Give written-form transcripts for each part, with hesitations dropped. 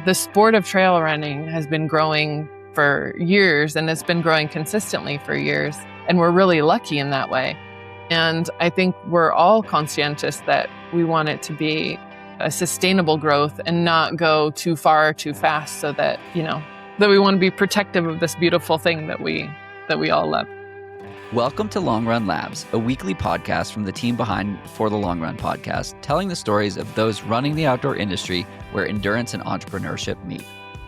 The sport of trail running has been growing for years, and it's been growing consistently for years. And we're really lucky in that way. And I think we're all conscientious that we want it to be a sustainable growth and not go too far or too fast, so that, that we want to be protective of this beautiful thing that we all love. Welcome to Long Run Labs, a weekly podcast from the team behind For the Long Run podcast, telling the stories of those running the outdoor industry where endurance and entrepreneurship meet.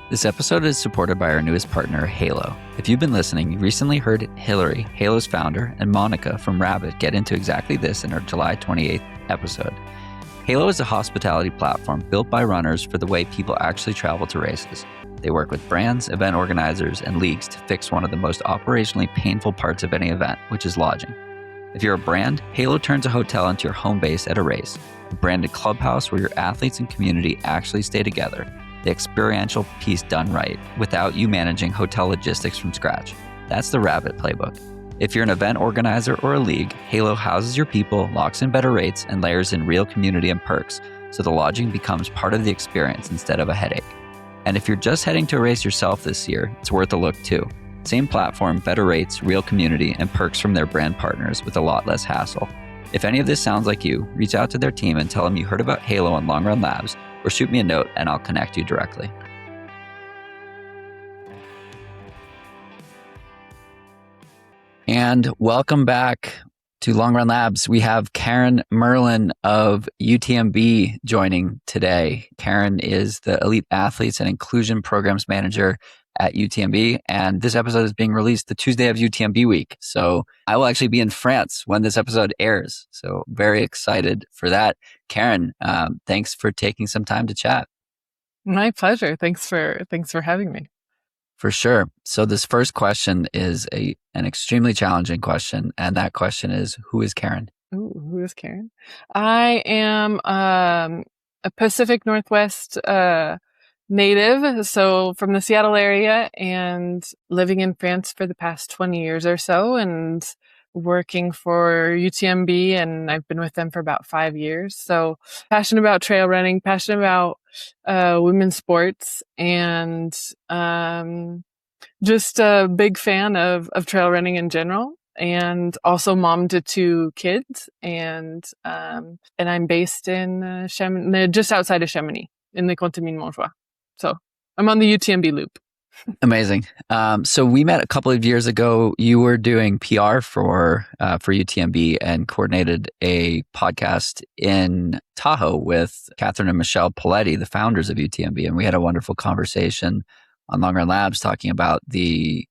This episode is supported by our newest partner, Halo. If you've been listening, you recently heard Hillary, Halo's founder, and Monica from Rabbit get into exactly this in our July 28th episode. Halo is a hospitality platform built by runners for the way people actually travel to races. They work with brands, event organizers, and leagues to fix one of the most operationally painful parts of any event, which is lodging. If you're a brand, Halo turns a hotel into your home base at a race, a branded clubhouse where your athletes and community actually stay together, the experiential piece done right, without you managing hotel logistics from scratch. That's the Rabbit playbook. If you're an event organizer or a league, Halo houses your people, locks in better rates, and layers in real community and perks, so the lodging becomes part of the experience instead of a headache. And if you're just heading to a race yourself this year, it's worth a look too. Same platform, better rates, real community, and perks from their brand partners with a lot less hassle. If any of this sounds like you, reach out to their team and tell them you heard about Halo on Long Run Labs, or shoot me a note and I'll connect you directly. And welcome back to Long Run Labs. We have Karen Merlin of UTMB joining today. Karen is the Elite Athletes and Inclusion Programs Manager at UTMB, and this episode is being released the Tuesday of UTMB week. So I will actually be in France when this episode airs. So very excited for that. Karen, thanks for taking some time to chat. My pleasure. Thanks for having me. For sure. So this first question is an extremely challenging question, and that question is, who is Karen? Ooh, who is Karen? I am a Pacific Northwest native, so from the Seattle area, and living in France for the past 20 years or so, and working for UTMB, and I've been with them for about 5 years. So passionate about trail running, passionate about women's sports, and just a big fan of trail running in general, and also mom to 2 kids, and I'm based in Chamonix, just outside of Chamonix, in the Contamine-Montjoie. So I'm on the UTMB loop. Amazing. So we met a couple of years ago. You were doing PR for UTMB and coordinated a podcast in Tahoe with Catherine and Michelle Poletti, the founders of UTMB. And we had a wonderful conversation on Long Run Labs talking about the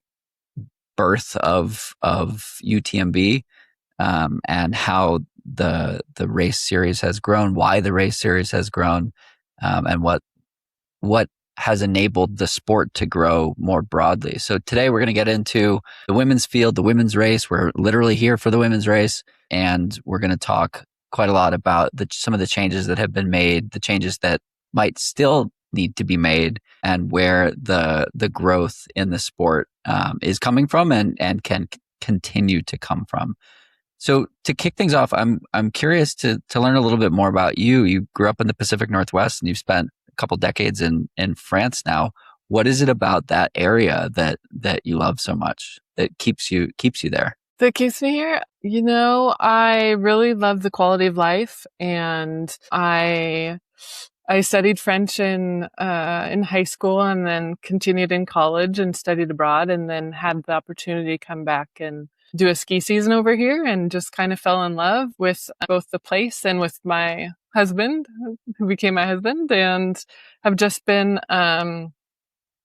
birth of UTMB and how the race series has grown, why the race series has grown, and what has enabled the sport to grow more broadly. So today we're going to get into the women's field, the women's race. We're literally here for the women's race, and we're going to talk quite a lot about some of the changes that have been made, the changes that might still need to be made, and where the growth in the sport is coming from and can continue to come from. So to kick things off, I'm curious to learn a little bit more about you. You grew up in the Pacific Northwest, and you've spent couple decades in France now. What is it about that area that you love so much that keeps you there? That keeps me here? I really love the quality of life, and I studied French in high school, and then continued in college and studied abroad, and then had the opportunity to come back and do a ski season over here, and just kind of fell in love with both the place and with my husband, who became my husband, and have just been, I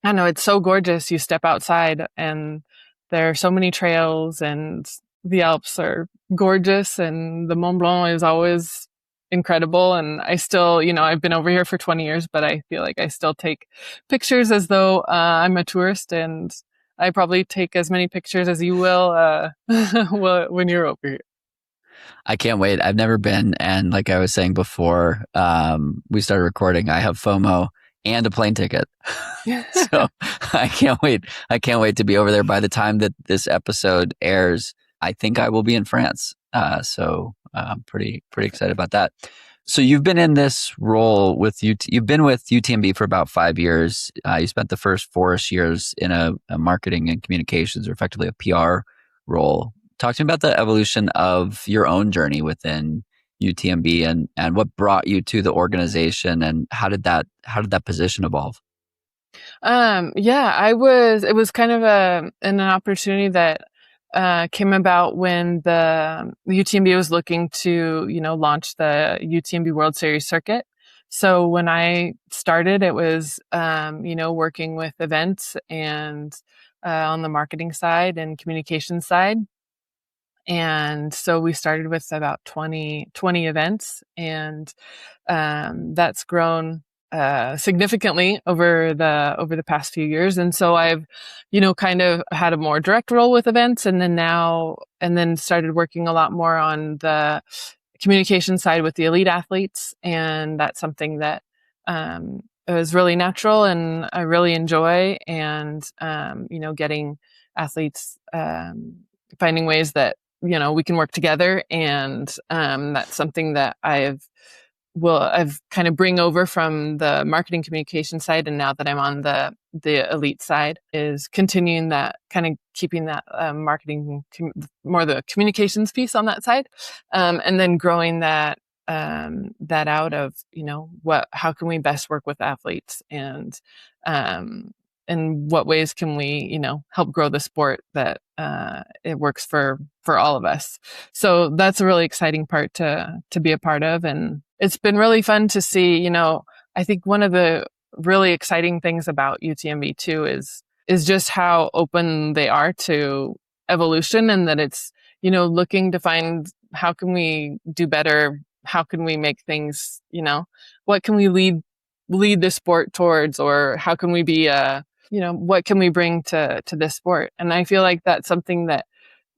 know it's so gorgeous. You step outside and there are so many trails, and the Alps are gorgeous, and the Mont Blanc is always incredible. And I still, I've been over here for 20 years, but I feel like I still take pictures as though I'm a tourist, and I probably take as many pictures as you will when you're over here. I can't wait. I've never been. And like I was saying before we started recording, I have FOMO and a plane ticket. So I can't wait. I can't wait to be over there. By the time that this episode airs, I think I will be in France. So I'm pretty excited about that. So you've been in this role with you've been with UTMB for about 5 years. You spent the first 4-ish years in a marketing and communications, or effectively a PR role. Talk to me about the evolution of your own journey within UTMB and what brought you to the organization, and how did that position evolve? Yeah, it was kind of an opportunity that came about when the UTMB was looking to, launch the UTMB World Series circuit. So when I started, it was, working with events and on the marketing side and communication side. And so we started with about 20 events, and that's grown significantly over the past few years. And so I've, kind of had a more direct role with events, and then started working a lot more on the communication side with the elite athletes. And that's something that is really natural and I really enjoy. And, getting athletes, finding ways that, we can work together. And that's something that I've kind of bring over from the marketing communication side. And now that I'm on the elite side, is continuing that, kind of keeping that more the communications piece on that side. And then growing that out of, how can we best work with athletes, and what ways can we, help grow the sport that it works for all of us. So that's a really exciting part to be a part of. And it's been really fun to see, I think one of the really exciting things about UTMB too is just how open they are to evolution, and that it's, looking to find how can we do better? How can we make things, what can we lead the sport towards, or how can we be what can we bring to this sport? And I feel like that's something that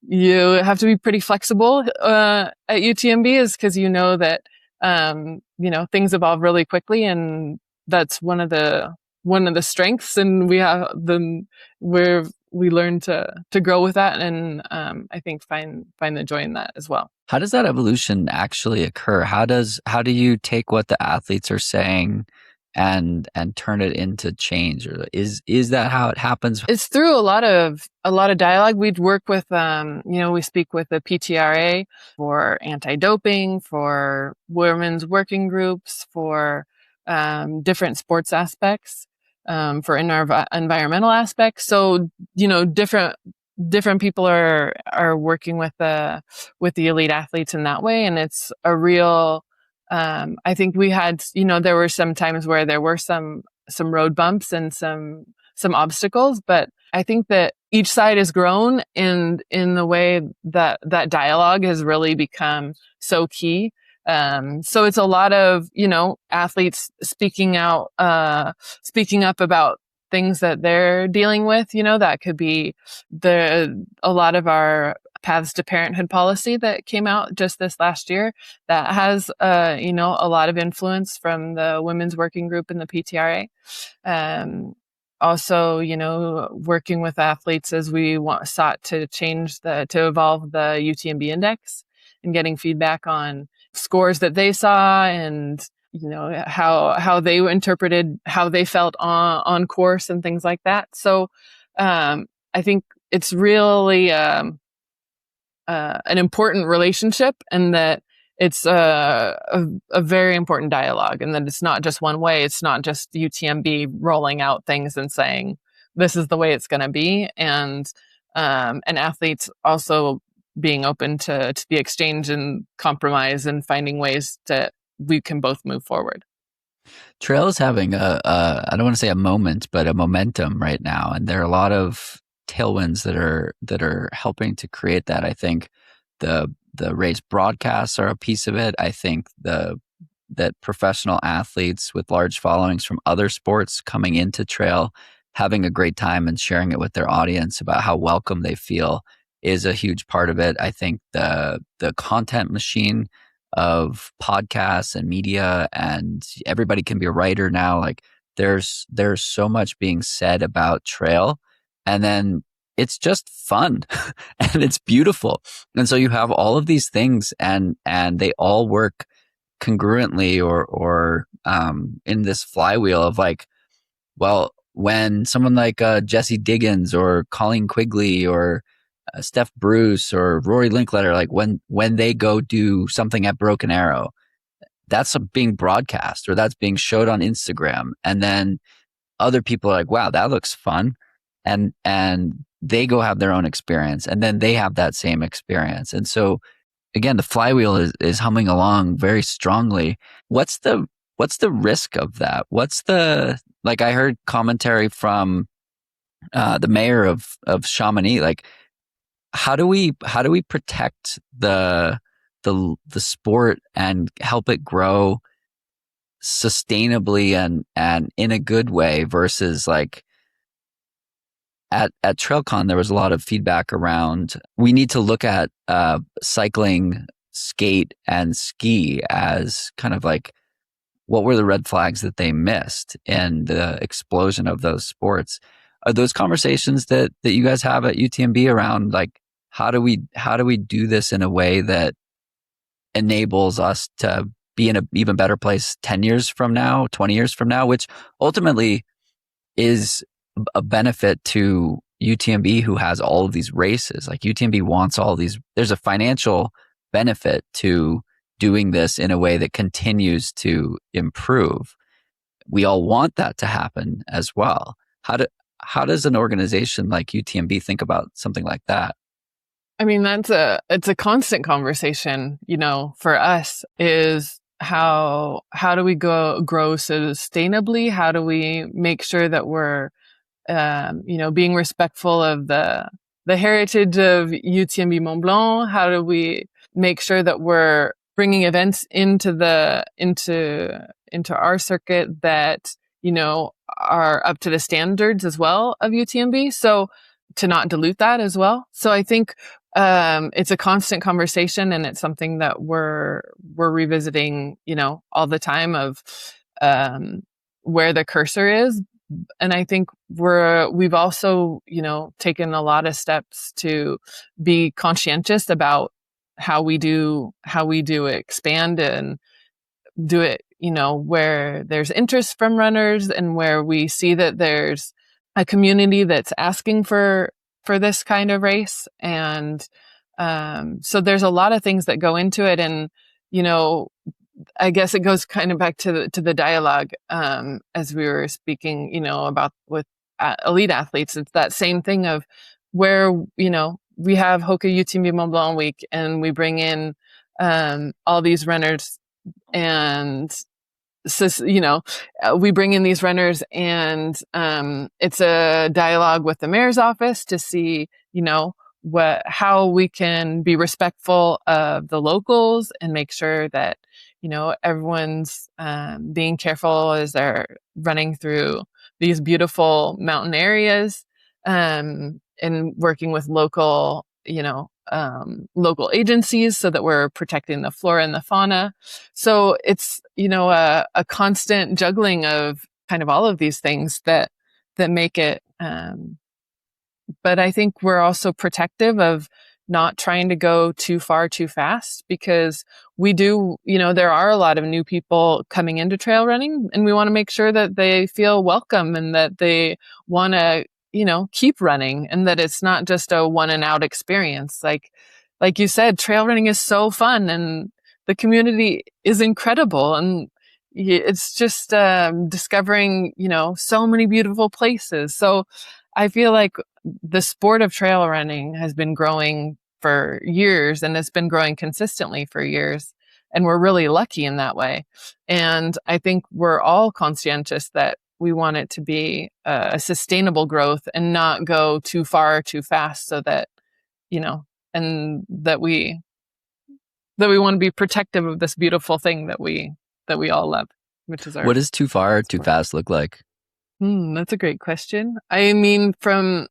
you have to be pretty flexible at UTMB, is because that things evolve really quickly, and that's one of the strengths, and we learn to grow with that, and I think find the joy in that as well. How does that evolution actually occur? How do you take what the athletes are saying and turn it into change? Or is that how it happens? It's through a lot of dialogue. We'd work with, we speak with the PTRA for anti-doping, for women's working groups, for different sports aspects, for environmental aspects. So, different people are working with the elite athletes in that way. And it's a real, I think we had, there were some times where there were some road bumps and some obstacles, but I think that each side has grown in the way that dialogue has really become so key. So it's a lot of, athletes speaking up about things that they're dealing with. That could be a lot of our Paths to Parenthood policy that came out just this last year that has, a lot of influence from the women's working group in the PTRA. Also, working with athletes as we sought to to evolve the UTMB index, and getting feedback on scores that they saw, and how they interpreted how they felt on course and things like that. So I think it's really an important relationship, and that it's a very important dialogue, and that it's not just one way. It's not just UTMB rolling out things and saying this is the way it's going to be, and athletes also being open to the exchange and compromise, and finding ways that we can both move forward. Trail is having I don't want to say a moment, but a momentum right now, and there are a lot of tailwinds that are helping to create that. I think the race broadcasts are a piece of it. I think that professional athletes with large followings from other sports coming into trail, having a great time and sharing it with their audience about how welcome they feel is a huge part of it. I think the content machine of podcasts and media, and everybody can be a writer now. Like there's so much being said about trail, and then it's just fun and it's beautiful. And so you have all of these things, and they all work congruently or in this flywheel of like, well, when someone like Jesse Diggins or Colleen Quigley or Steph Bruce or Rory Linkletter, like when they go do something at Broken Arrow, that's being broadcast or that's being showed on Instagram, and then other people are like, wow, that looks fun, and they go have their own experience, and then they have that same experience, and so again, the flywheel is humming along very strongly. What's the risk of that? Like I heard commentary from the mayor of Chamonix. Like, how do we protect the sport and help it grow sustainably and in a good way versus like at TrailCon, there was a lot of feedback around we need to look at cycling, skate, and ski as kind of like what were the red flags that they missed in the explosion of those sports. Are those conversations that you guys have at UTMB around like how do we do this in a way that enables us to be in an even better place 10 years from now, 20 years from now, which ultimately is a benefit to UTMB, who has all of these races. Like UTMB wants all these, there's a financial benefit to doing this in a way that continues to improve. We all want that to happen as well. How does an organization like UTMB think about something like that? I mean, it's a constant conversation, for us is how do we grow sustainably? How do we make sure that we're, being respectful of the heritage of UTMB Mont Blanc? How do we make sure that we're bringing events into our circuit that, are up to the standards as well of UTMB? So to not dilute that as well. So I think, it's a constant conversation, and it's something that we're revisiting, all the time of, where the cursor is. And I think we've also, taken a lot of steps to be conscientious about how we do expand and do it, where there's interest from runners and where we see that there's a community that's asking for this kind of race. And, so there's a lot of things that go into it. And, I guess it goes kind of back to the dialogue, as we were speaking, about with elite athletes. It's that same thing of where, we have Hoka UTMB Mont Blanc week and we bring in, all these runners, and so, we bring in these runners, and it's a dialogue with the mayor's office to see, how we can be respectful of the locals and make sure that, everyone's being careful as they're running through these beautiful mountain areas, and working with local, local agencies so that we're protecting the flora and the fauna. So it's, a constant juggling of kind of all of these things that make it, but I think we're also protective of not trying to go too far too fast, because we do, there are a lot of new people coming into trail running, and we want to make sure that they feel welcome and that they want to, keep running, and that it's not just a one and out experience. Like you said, trail running is so fun and the community is incredible. And it's just, discovering, so many beautiful places. So I feel like the sport of trail running has been growing for years, and it's been growing consistently for years. And we're really lucky in that way. And I think we're all conscientious that we want it to be a sustainable growth and not go too far too fast, so that, and that we want to be protective of this beautiful thing that we all love, which is our. What does too far or too fast look like? That's a great question. I mean, from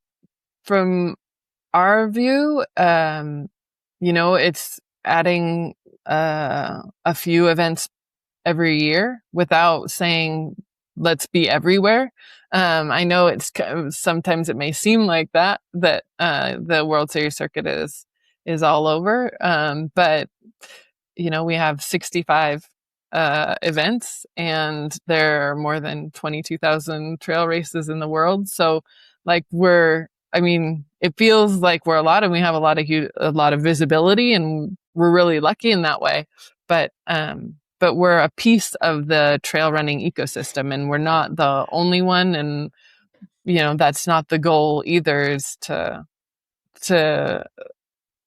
our view, it's adding a few events every year without saying let's be everywhere. I know it's sometimes it may seem like that the World Series circuit is all over, but we have 65 events, and there are more than 22,000 trail races in the world. So like it feels like we're a lot, and we have a lot of visibility, and we're really lucky in that way. But we're a piece of the trail running ecosystem, and we're not the only one. And, that's not the goal either, is to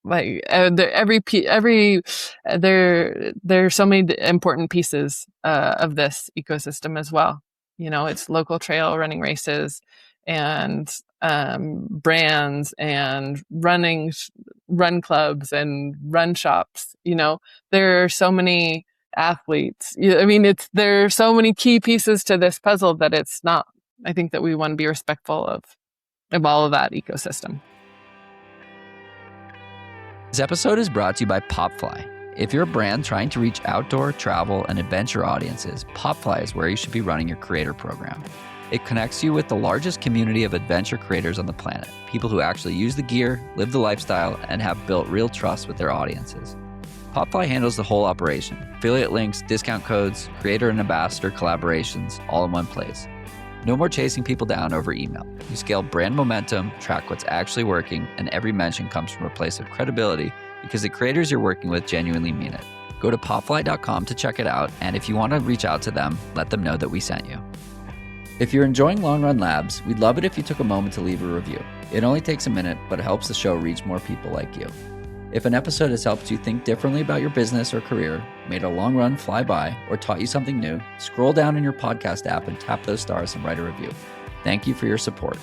like there are so many important pieces of this ecosystem as well. It's local trail running races, and brands, and run clubs and run shops. There are so many athletes. There are so many key pieces to this puzzle that it's not. I think that we want to be respectful of all of that ecosystem. This episode is brought to you by Popfly. If you're a brand trying to reach outdoor, travel, and adventure audiences, Popfly is where you should be running your creator program. It connects you with the largest community of adventure creators on the planet, people who actually use the gear, live the lifestyle, and have built real trust with their audiences. Popfly handles the whole operation: affiliate links, discount codes, creator and ambassador collaborations, all in one place. No more chasing people down over email. You scale brand momentum, track what's actually working, and every mention comes from a place of credibility because the creators you're working with genuinely mean it. Go to popfly.com to check it out, and if you want to reach out to them, let them know that we sent you. If you're enjoying Long Run Labs, we'd love it if you took a moment to leave a review. It only takes a minute, but it helps the show reach more people like you. If an episode has helped you think differently about your business or career, made a long run fly by, or taught you something new, scroll down in your podcast app and tap those stars and write a review. Thank you for your support.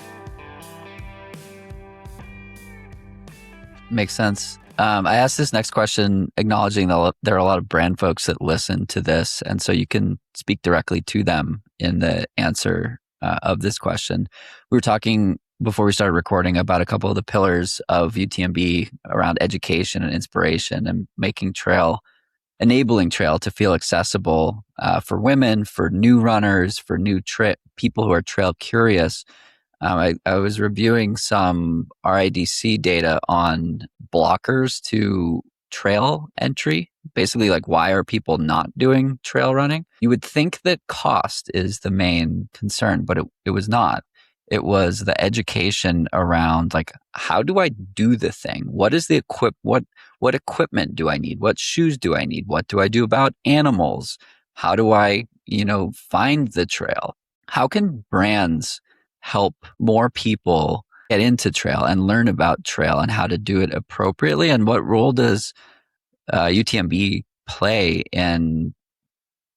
Makes sense. I asked this next question acknowledging that there are a lot of brand folks that listen to this, and so you can speak directly to them in the answer of this question. We were talking before we started recording about a couple of the pillars of UTMB around education and inspiration, and enabling trail to feel accessible for women, for new runners, for new people who are trail curious. I was reviewing some RIDC data on blockers to trail entry. Basically, like, why are people not doing trail running? You would think that cost is the main concern, but it was not. It was the education around, like, how do I do the thing? What is the what equipment do I need? What shoes do I need? What do I do about animals? How do I, find the trail? How can brands help more people get into trail and learn about trail and how to do it appropriately? And what role does UTMB play in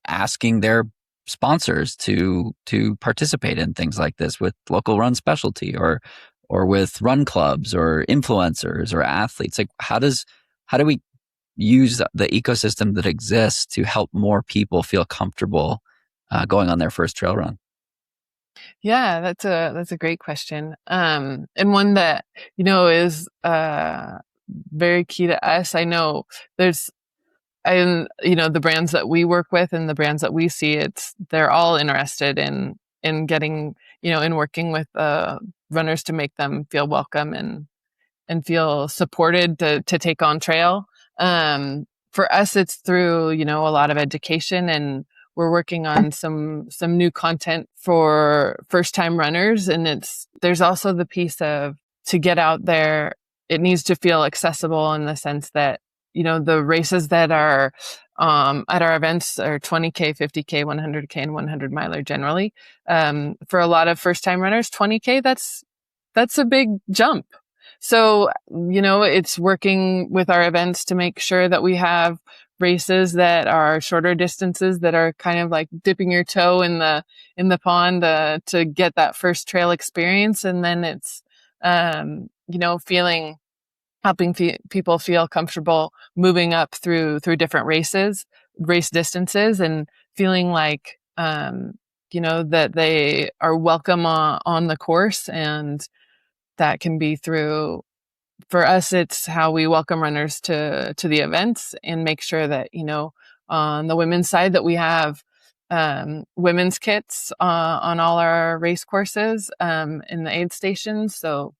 asking their sponsors to participate in things like this with local run specialty or with run clubs or influencers or athletes? Like, how do we use the ecosystem that exists to help more people feel comfortable going on their first trail run? Yeah, that's a great question. And one that, is very key to us. I know the brands that we work with and the brands that we see, they're all interested in getting, in working with runners to make them feel welcome and feel supported to take on trail. For us, it's through, a lot of education, and we're working on some new content for first time runners. And there's also the piece of, to get out there, it needs to feel accessible in the sense that, the races that are at our events are 20K, 50K, 100K, and 100 miler generally. For a lot of first time runners, 20K, that's a big jump. So, it's working with our events to make sure that we have races that are shorter distances, that are kind of like dipping your toe in the pond to get that first trail experience. And then it's, helping people feel comfortable moving up through different race distances, and feeling like, that they are welcome on the course. And that can be through, for us, it's how we welcome runners to the events, and make sure that, on the women's side, that we have women's kits on all our race courses in the aid stations. So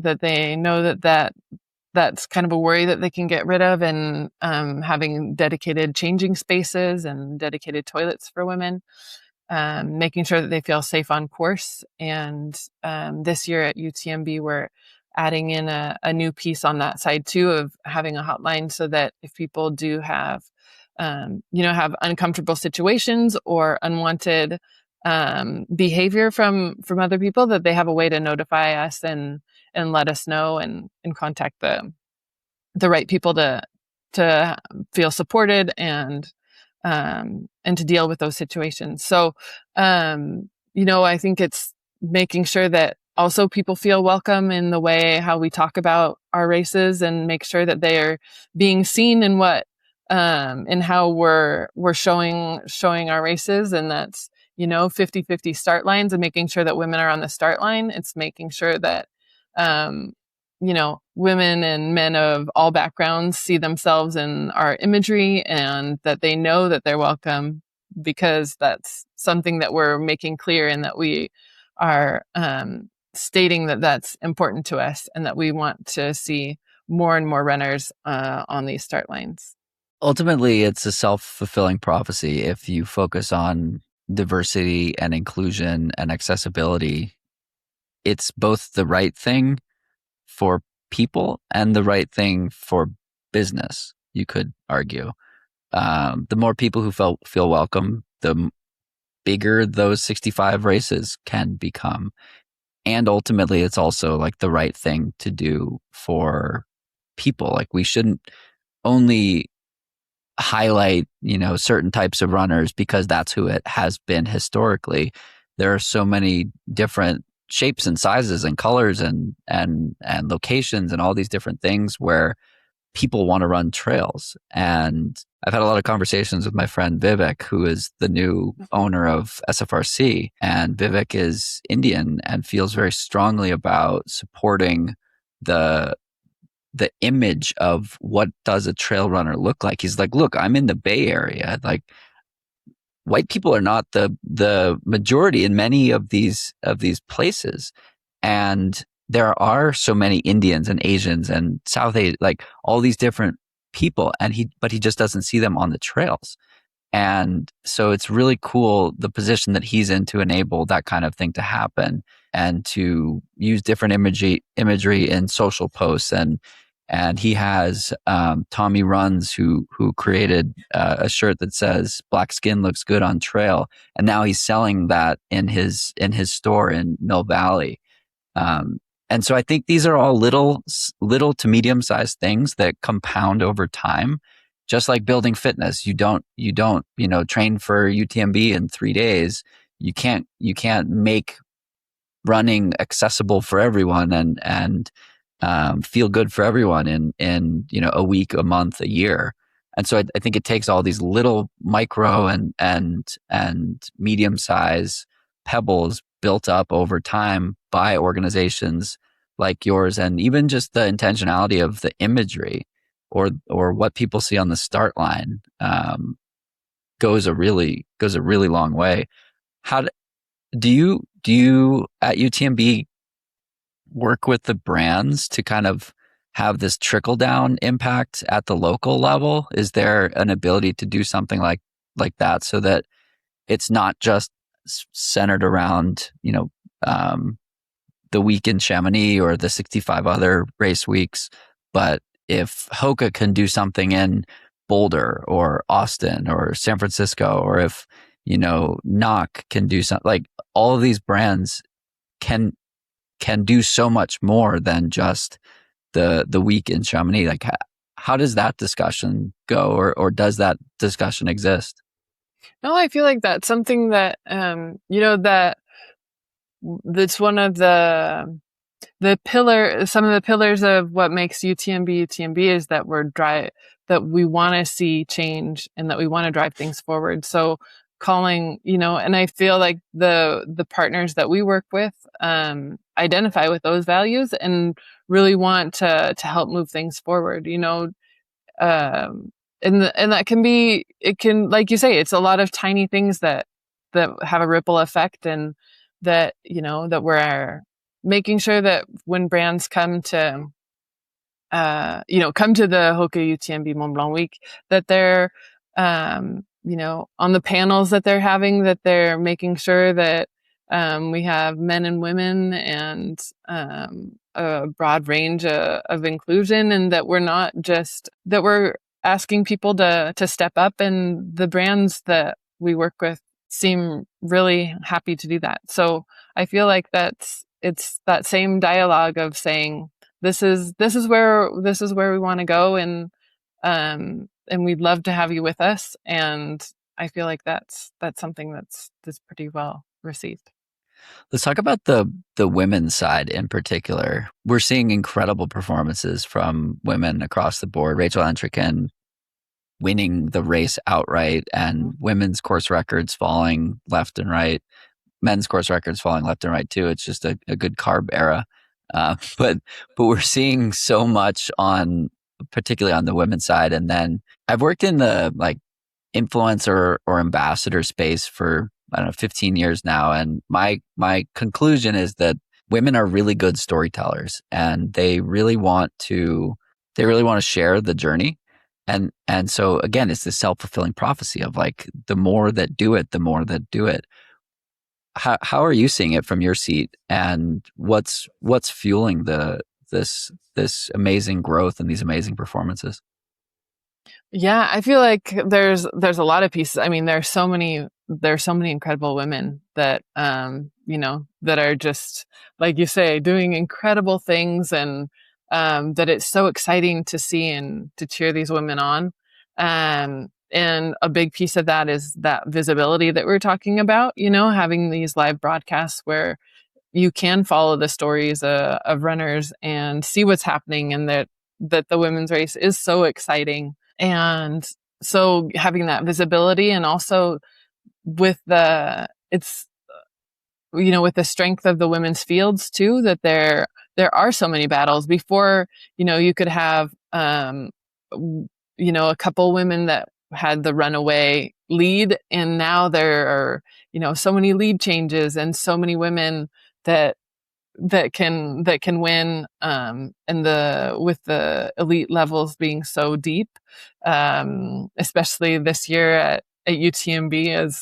that they know that that's kind of a worry that they can get rid of, and having dedicated changing spaces and dedicated toilets for women, making sure that they feel safe on course. And this year at UTMB, we're adding in a new piece on that side too, of having a hotline, so that if people do have, have uncomfortable situations or unwanted behavior from other people, that they have a way to notify us and let us know, and contact the right people to feel supported and to deal with those situations. So, I think it's making sure that also people feel welcome in the way how we talk about our races, and make sure that they are being seen in what, in how we're showing our races. And that's, 50-50 start lines, and making sure that women are on the start line. It's making sure that, women and men of all backgrounds see themselves in our imagery, and that they know that they're welcome, because that's something that we're making clear, and that we are stating that that's important to us, and that we want to see more and more runners on these start lines. Ultimately, it's a self-fulfilling prophecy. If you focus on diversity and inclusion and accessibility, it's both the right thing for people and the right thing for business, you could argue. The more people who feel welcome, the bigger those 65 races can become. And ultimately, it's also like the right thing to do for people. Like, we shouldn't only highlight, certain types of runners because that's who it has been historically. There are so many different shapes and sizes and colors and locations and all these different things where people want to run trails. And I've had a lot of conversations with my friend Vivek, who is the new owner of SFRC. And Vivek is Indian and feels very strongly about supporting the image of what does a trail runner look like. He's like, look, I'm in the Bay Area. Like, white people are not the majority in many of these places. And there are so many Indians and Asians and South Asian, like all these different people. But he just doesn't see them on the trails. And so it's really cool, the position that he's in, to enable that kind of thing to happen, and to use different imagery in social posts. And he has Tommy Runs, who created a shirt that says "Black skin looks good on trail," and now he's selling that in his store in Mill Valley. And so I think these are all little to medium sized things that compound over time. Just like building fitness, you don't train for UTMB in 3 days. You can't make running accessible for everyone and feel good for everyone in a week, a month, a year. And so I think it takes all these little micro and medium size pebbles built up over time by organizations like yours, and even just the intentionality of the imagery or what people see on the start line goes a really long way. How do you at UTMB work with the brands to kind of have this trickle down impact at the local level? Is there an ability to do something like that, so that it's not just centered around the week in Chamonix or the 65 other race weeks, but if Hoka can do something in Boulder or Austin or San Francisco, or if Knock can do something, like all of these brands can do so much more than just the week in Chamonix. Like, how does that discussion go, or does that discussion exist? No, I feel like that's something that that's one of some of the pillars of what makes UTMB is that that we want to see change, and that we want to drive things forward. So calling, and I feel like the partners that we work with identify with those values and really want to help move things forward. And that can be, it can, like you say, it's a lot of tiny things that have a ripple effect, and that that we're making sure that when brands come to come to the Hoka UTMB Mont Blanc week, that they're, on the panels that they're having, that they're making sure that we have men and women and a broad range of inclusion, and that we're asking people to step up, and the brands that we work with seem really happy to do that. So I feel like it's that same dialogue of saying, this is where we want to go, and we'd love to have you with us. And I feel like that's something that's pretty well received. Let's talk about the women's side in particular. We're seeing incredible performances from women across the board. Rachel Entrekin winning the race outright, and women's course records falling left and right. Men's course records falling left and right too. It's just a good carb era. But we're seeing so much particularly on the women's side. And then I've worked in the like influencer or ambassador space for, I don't know, 15 years now. And my conclusion is that women are really good storytellers, and they really want to share the journey. And so again, it's this self-fulfilling prophecy of like, the more that do it, the more that do it. How are you seeing it from your seat, and what's fueling this amazing growth and these amazing performances? Yeah, I feel like there's a lot of pieces. I mean, there's so many incredible women that that are just, like you say, doing incredible things, and that it's so exciting to see and to cheer these women on. And a big piece of that is that visibility that we're talking about, having these live broadcasts where you can follow the stories of runners and see what's happening, and that the women's race is so exciting. And so having that visibility, and also with with the strength of the women's fields too, that there are so many battles. Before, you could have, a couple women that had the runaway lead, and now there are, so many lead changes, and so many women that can win, and with the elite levels being so deep, especially this year at UTMB,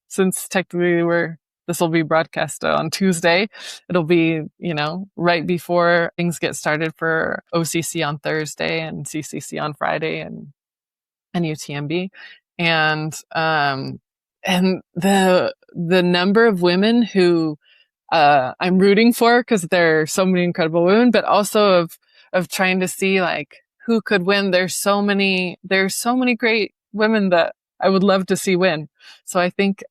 since technically this will be broadcast on Tuesday. It'll be, right before things get started for OCC on Thursday and CCC on Friday, and UTMB. And the number of women who I'm rooting for, because there are so many incredible women, but also of trying to see like who could win. There's so many great women that I would love to see win. So I think,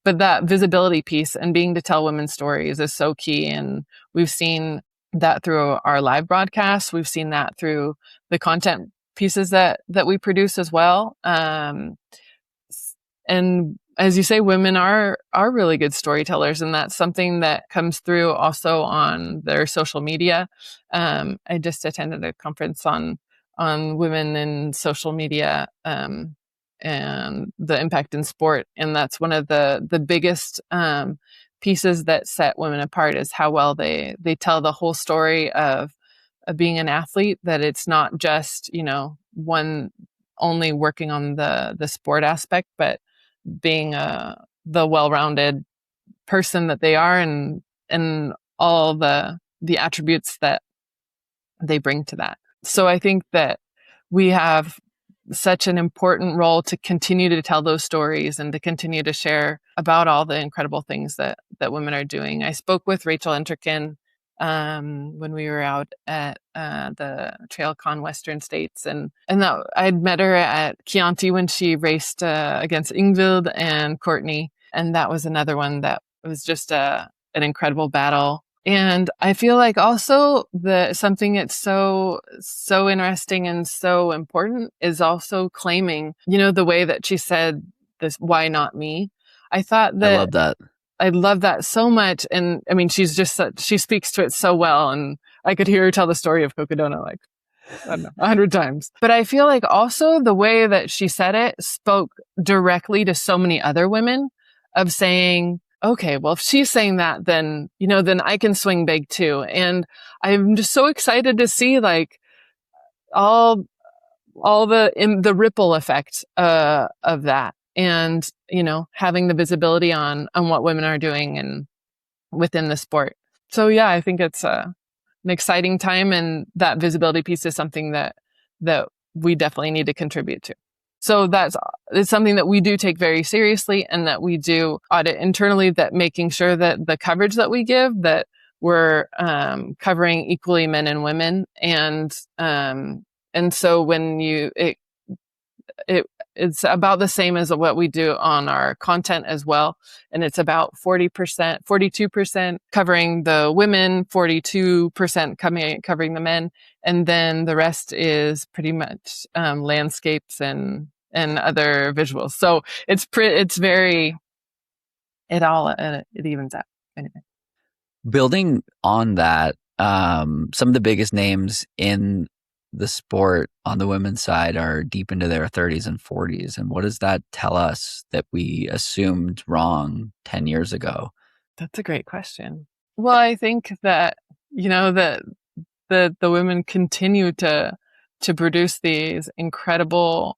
but that visibility piece and being to tell women's stories is so key. And we've seen that through our live broadcasts. We've seen that through the content pieces that we produce as well. And as you say, women are really good storytellers, and that's something that comes through also on their social media. I just attended a conference on women in social media, and the impact in sport, and that's one of the biggest pieces that set women apart, is how well they tell the whole story of being an athlete. That it's not just one only working on the sport aspect, but being the well-rounded person that they are, and all the attributes that they bring to that. So I think that we have such an important role to continue to tell those stories, and to continue to share about all the incredible things that women are doing. I spoke with Rachel Entrekin when we were out at the TrailCon Western States, and that I'd met her at Chianti when she raced against Ingvild and Courtney, and that was another one that was just an incredible battle. And I feel like also something that's so interesting and so important is also claiming, the way that she said this, "Why not me?" I thought that I love that. I love that so much. And I mean, she speaks to it so well. And I could hear her tell the story of Cocodona, like, I don't know, 100 times. But I feel like also the way that she said it spoke directly to so many other women, of saying, okay, well, if she's saying that, then, then I can swing big too. And I'm just so excited to see like all the ripple effect, of that. And, having the visibility on what women are doing and within the sport. So yeah, I think it's an exciting time, and that visibility piece is something that we definitely need to contribute to. So it's something that we do take very seriously, and that we do audit internally, that making sure that the coverage that we give, that we're covering equally men and women. And so when it's about the same as what we do on our content as well. And it's about 40%, 42% covering the women, 42% covering the men. And then the rest is pretty much landscapes and other visuals. So it evens out. Anyway. Building on that, some of the biggest names in the sport on the women's side are deep into their 30s and 40s. And what does that tell us that we assumed wrong 10 years ago? That's a great question. Well, I think that, that the women continue to produce these incredible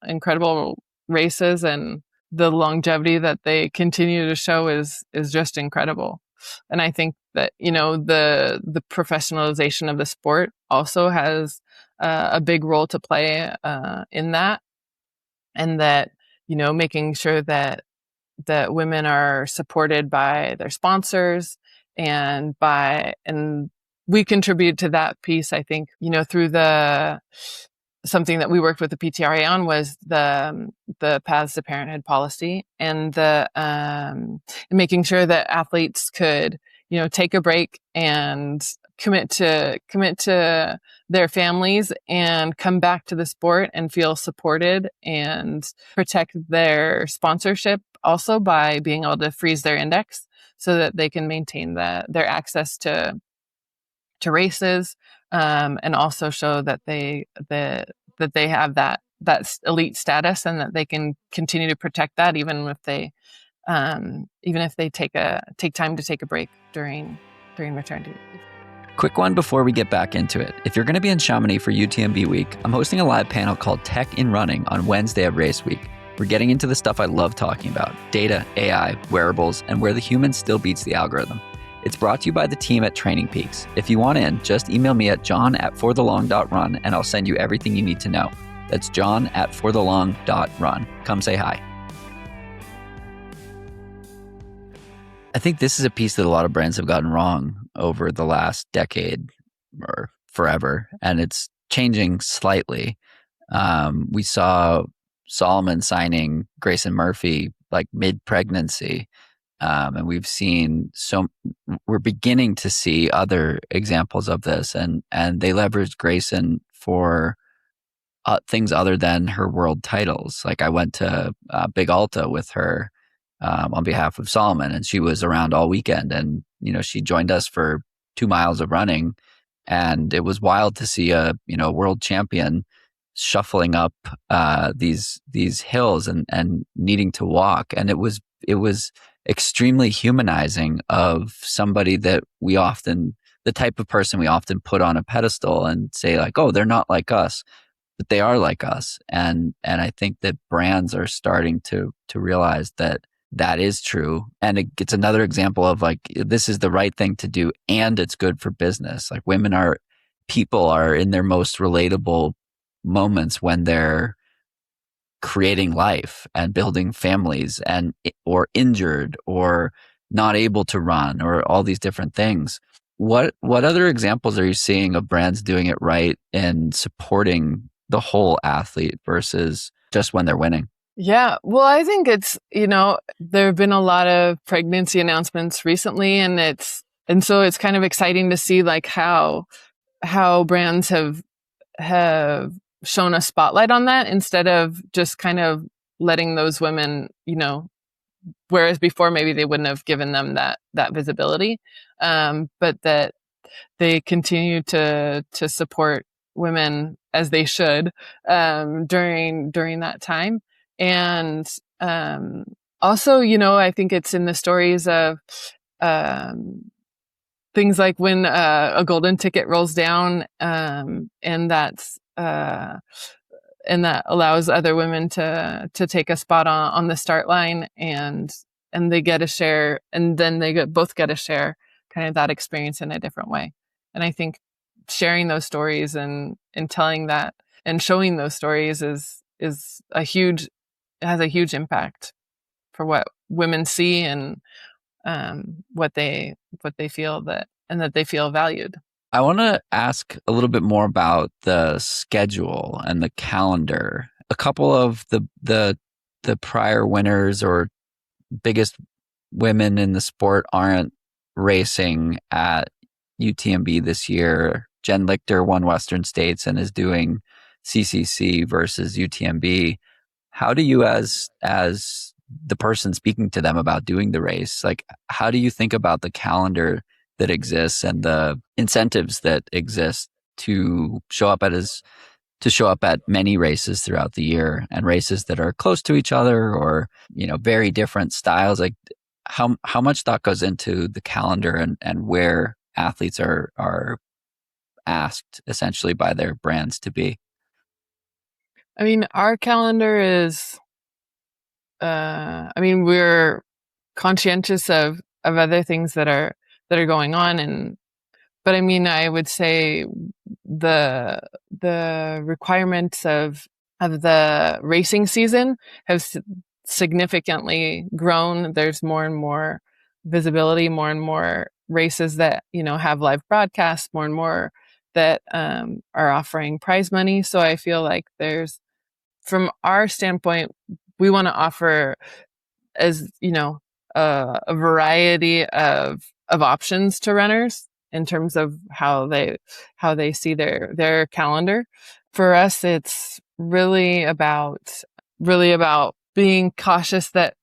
races, and the longevity that they continue to show is just incredible. And I think that, the professionalization of the sport also has a big role to play in that. And that, making sure that women are supported by their sponsors, and we contribute to that piece. I think, through something that we worked with the PTRA on was the Paths to Parenthood policy, and making sure that athletes could, take a break and commit to their families and come back to the sport and feel supported, and protect their sponsorship also by being able to freeze their index so that they can maintain their access to races, and also show that they have that elite status, and that they can continue to protect that even if they take time to take a break during maternity leave. Quick one before we get back into it. If you're going to be in Chamonix for UTMB week, I'm hosting a live panel called Tech in Running on Wednesday at race week. We're getting into the stuff I love talking about: data, AI, wearables, and where the human still beats the algorithm. It's brought to you by the team at Training Peaks. If you want in, just email me at john@forthelong.run and I'll send you everything you need to know. That's john@forthelong.run. Come say hi. I think this is a piece that a lot of brands have gotten wrong over the last decade or forever, and it's changing slightly. We saw Salomon signing Grayson Murphy like mid-pregnancy, and we're beginning to see other examples of this, and they leveraged Grayson for things other than her world titles. Like I went to Big Alta with her on behalf of Salomon, and she was around all weekend, and she joined us for 2 miles of running, and it was wild to see a world champion shuffling up these hills and needing to walk. And it was extremely humanizing of somebody that the type of person we often put on a pedestal and say like, oh, they're not like us, but they are like us. And I think that brands are starting to realize that is true. And it's another example of like, this is the right thing to do, and it's good for business. Like people are in their most relatable moments when they're creating life and building families or injured or not able to run or all these different things. What other examples are you seeing of brands doing it right and supporting the whole athlete versus just when they're winning? Yeah, well, I think it's, there have been a lot of pregnancy announcements recently, and so it's kind of exciting to see like how brands have shown a spotlight on that instead of just kind of letting those women, whereas before maybe they wouldn't have given them that visibility, but that they continue to support women as they should during that time. And Also, I think it's in the stories of um, things like when a golden ticket rolls down, and that allows other women to take a spot on the start line, and they get a share, and then both get a share kind of that experience in a different way. And I think sharing those stories and telling that and showing those stories is has a huge impact for what women see, and what they feel, that they feel valued. I want to ask a little bit more about the schedule and the calendar. A couple of the prior winners or biggest women in the sport aren't racing at UTMB this year. Jen Lichter won Western States and is doing CCC versus UTMB. How do you, as the person speaking to them about doing the race, like how do you think about the calendar that exists and the incentives that exist to show up at many races throughout the year, and races that are close to each other or, very different styles? Like how much thought goes into the calendar and where athletes are asked essentially by their brands to be? I mean, our calendar is, we're conscientious of other things that are going on, but I mean, I would say the requirements of the racing season have significantly grown. There's more and more visibility, more and more races that have live broadcasts, more and more that are offering prize money. So I feel like from our standpoint, we want to offer, as a variety of options to runners in terms of how they see their calendar. For us, it's really about being cautious that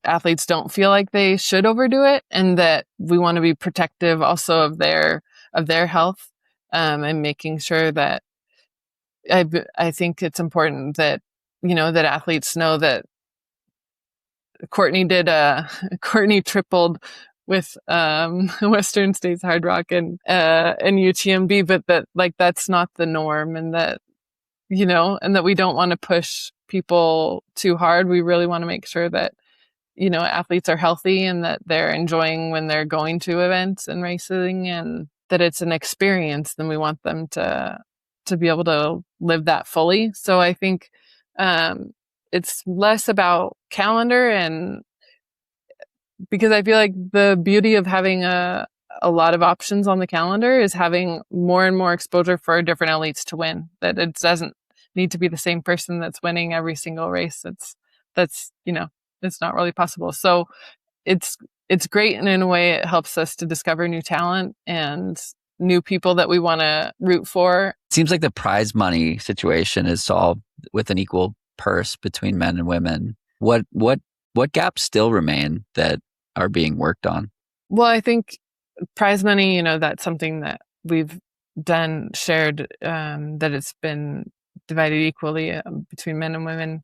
athletes don't feel like they should overdo it, and that we want to be protective also of their health, and making sure that I think it's important that that athletes know that Courtney tripled with Western States Hard Rock and UTMB, but that's not the norm, and that we don't want to push people too hard. We really want to make sure that athletes are healthy and that they're enjoying when they're going to events and racing, and that it's an experience. Then we want them to be able to live that fully. So I think it's less about calendar, and because I feel like the beauty of having a lot of options on the calendar is having more and more exposure for different elites to win. That it doesn't need to be the same person that's winning every single race. It's not really possible. So it's great, and in a way it helps us to discover new talent and new people that we want to root for. It seems like the prize money situation is solved with an equal purse between men and women. What gaps still remain that are being worked on? Well, I think prize money, that's something that we've shared, that it's been divided equally between men and women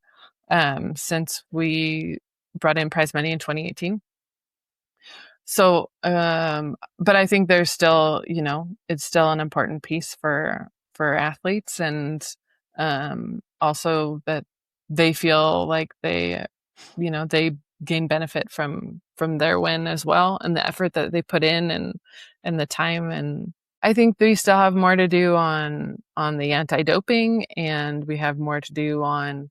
since we brought in prize money in 2018. So, but I think there's still, it's still an important piece for athletes, and also that they feel like they gain benefit from their win as well, and the effort that they put in, and the time. And I think we still have more to do on the anti-doping, and we have more to do on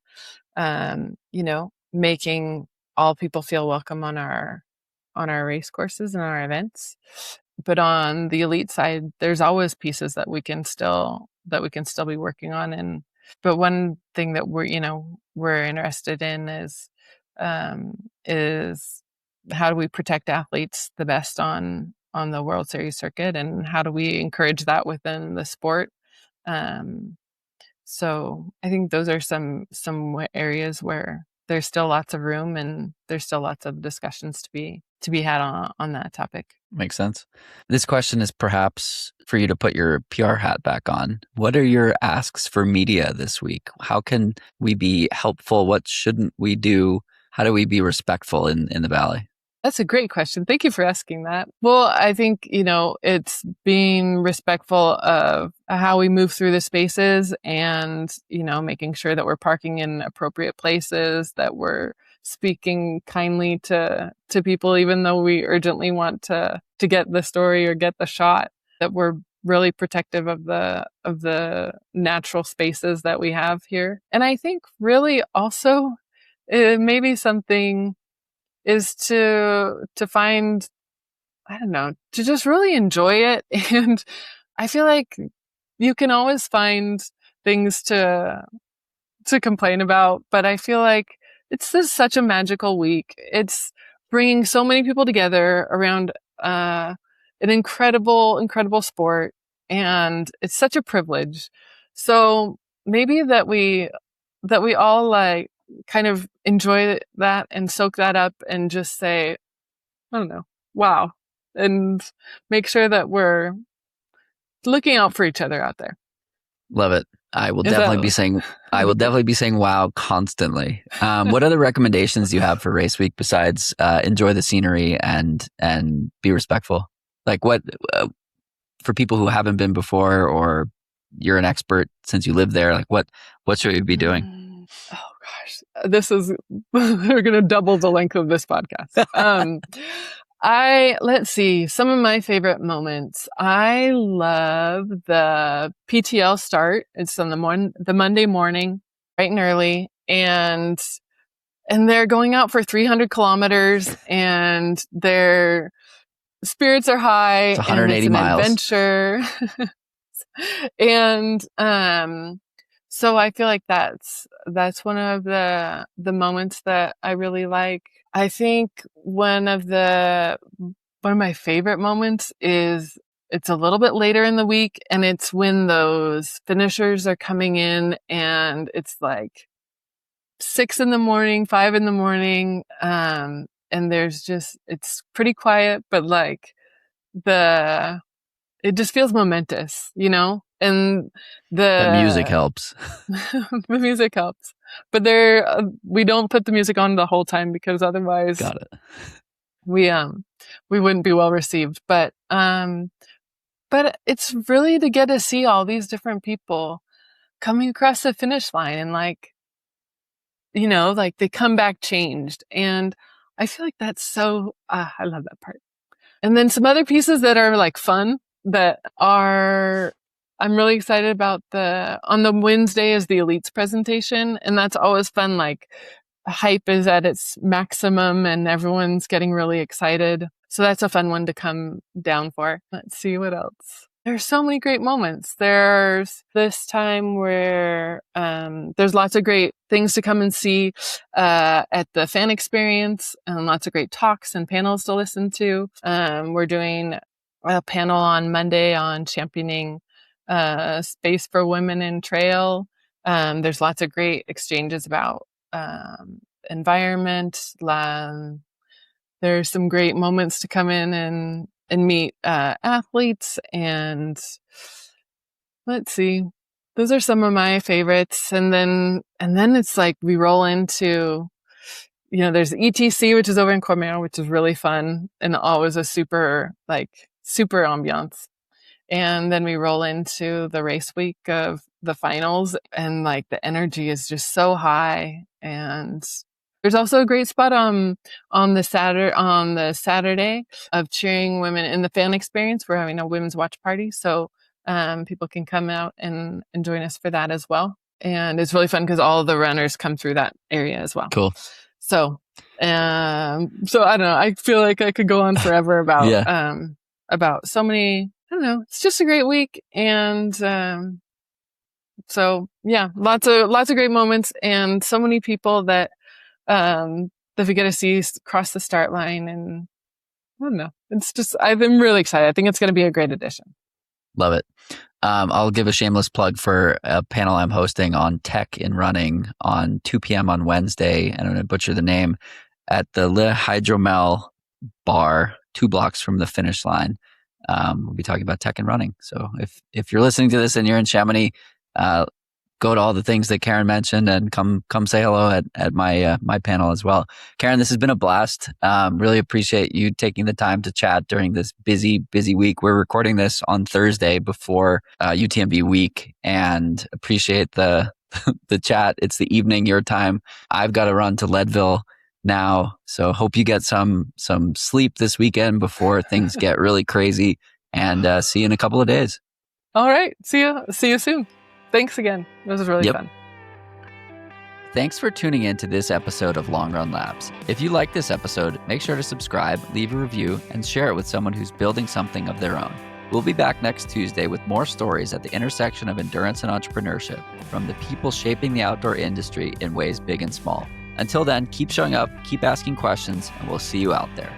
making all people feel welcome on our race courses and our events. But on the elite side, there's always pieces that we can still be working on. But one thing that we're interested in is how do we protect athletes the best on the World Series circuit, and how do we encourage that within the sport? So I think those are some areas where there's still lots of room, and there's still lots of discussions to be had on that topic. Makes sense. This question is perhaps for you to put your PR hat back on. What are your asks for media this week? How can we be helpful? What shouldn't we do? How do we be respectful in the valley? That's a great question. Thank you for asking that. Well, I think, it's being respectful of how we move through the spaces and, making sure that we're parking in appropriate places, that we're speaking kindly to people, even though we urgently want to get the story or get the shot, that we're really protective of the natural spaces that we have here. And I think really also maybe something is to find, I don't know, to just really enjoy it. And I feel like you can always find things to complain about, but I feel like it's just such a magical week. It's bringing so many people together around an incredible sport, and it's such a privilege. So maybe that we all like kind of enjoy that and soak that up and just say, I don't know, wow, and make sure that we're looking out for each other out there. Love it. I will definitely be saying wow constantly. What other recommendations do you have for race week besides enjoy the scenery and be respectful? Like what for people who haven't been before, or you're an expert since you live there, like what should we be doing? Oh gosh, this is we're going to double the length of this podcast. Let's see, some of my favorite moments. I love the PTL start. It's on the Monday morning, bright and early, and they're going out for 300 kilometers, and their spirits are high. It's 180 miles. Adventure. And so I feel like that's one of the moments that I really like. I think one of my favorite moments is it's a little bit later in the week, and it's when those finishers are coming in, and it's like 6 a.m, 5 a.m, and it's pretty quiet, but like it just feels momentous, and the music helps. The music helps, but we don't put the music on the whole time because otherwise got it. We wouldn't be well received, but it's really to get to see all these different people coming across the finish line, and like they come back changed, and I feel like that's so I love that part. And then some other pieces that are like fun I'm really excited about. On the Wednesday is the elites presentation, and that's always fun. Like hype is at its maximum and everyone's getting really excited. So that's a fun one to come down for. Let's see what else. There's so many great moments. There's this time where there's lots of great things to come and see at the fan experience, and lots of great talks and panels to listen to. We're doing a panel on Monday on championing space for women in trail. There's lots of great exchanges about environment. There's some great moments to come in and meet athletes, and let's see, those are some of my favorites. And then it's like we roll into, there's ETC, which is over in Cormier, which is really fun and always a super ambiance. And then we roll into the race week of the finals, and like the energy is just so high. And there's also a great spot on the Saturday of cheering women in the fan experience. We're having a women's watch party, so people can come out and join us for that as well. And it's really fun because all of the runners come through that area as well. Cool. So I don't know. I feel like I could go on forever about about so many. I don't know. It's just a great week, and so yeah, lots of great moments, and so many people that we get to see cross the start line. And I don't know. It's just, I'm really excited. I think it's going to be a great addition. Love it. I'll give a shameless plug for a panel I'm hosting on tech in running on 2 p.m. on Wednesday. And I'm going to butcher the name, at the Le Hydromel bar, 2 blocks from the finish line. We'll be talking about tech and running. So if you're listening to this and you're in Chamonix, go to all the things that Karen mentioned and come say hello at my my panel as well. Karen, this has been a blast. Really appreciate you taking the time to chat during this busy week. We're recording this on Thursday before UTMB week, and appreciate the the chat. It's the evening your time. I've got to run to Leadville now, so hope you get some sleep this weekend before things get really crazy. And see you in a couple of days. All right. See you soon. Thanks again. This was really fun. Thanks for tuning in to this episode of Long Run Labs. If you like this episode, make sure to subscribe, leave a review, and share it with someone who's building something of their own. We'll be back next Tuesday with more stories at the intersection of endurance and entrepreneurship from the people shaping the outdoor industry in ways big and small. Until then, keep showing up, keep asking questions, and we'll see you out there.